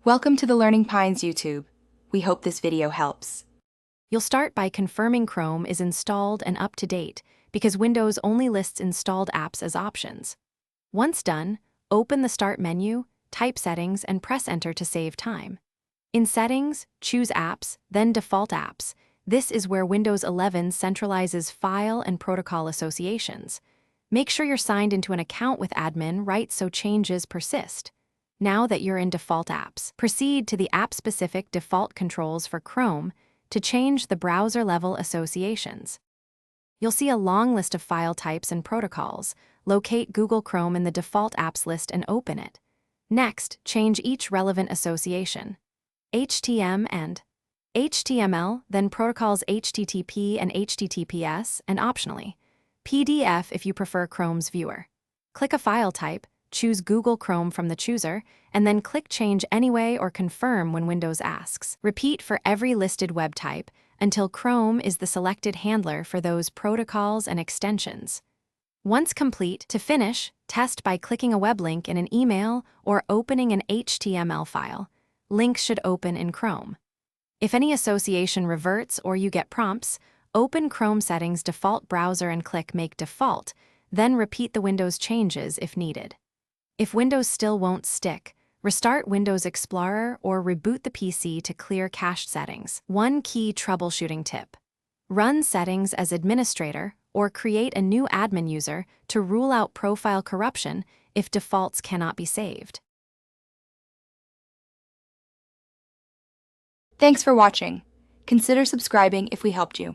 Welcome to the Learning Pines YouTube. We hope this video helps. You'll start by confirming Chrome is installed and up to date, because Windows only lists installed apps as options. Once done, open the Start menu, type Settings, and press Enter to save time. In Settings, choose Apps, then Default Apps. This is where Windows 11 centralizes file and protocol associations. Make sure you're signed into an account with admin, right, so changes persist. Now that you're in Default Apps, proceed to the app-specific default controls for Chrome to change the browser-level associations. You'll see a long list of file types and protocols. Locate Google Chrome in the default apps list and open it. Next, change each relevant association. HTML and HTML, then protocols HTTP and HTTPS, and optionally, PDF if you prefer Chrome's viewer. Click a file type, choose Google Chrome from the chooser, and then click Change Anyway or Confirm when Windows asks. Repeat for every listed web type until Chrome is the selected handler for those protocols and extensions. Once complete, to finish, test by clicking a web link in an email or opening an HTML file. Links should open in Chrome. If any association reverts or you get prompts, open Chrome Settings Default Browser and click Make Default, then repeat the Windows changes if needed. If Windows still won't stick, restart Windows Explorer or reboot the PC to clear cached settings. One key troubleshooting tip: run settings as administrator or create a new admin user to rule out profile corruption if defaults cannot be saved. Thanks for watching. Consider subscribing if we helped you.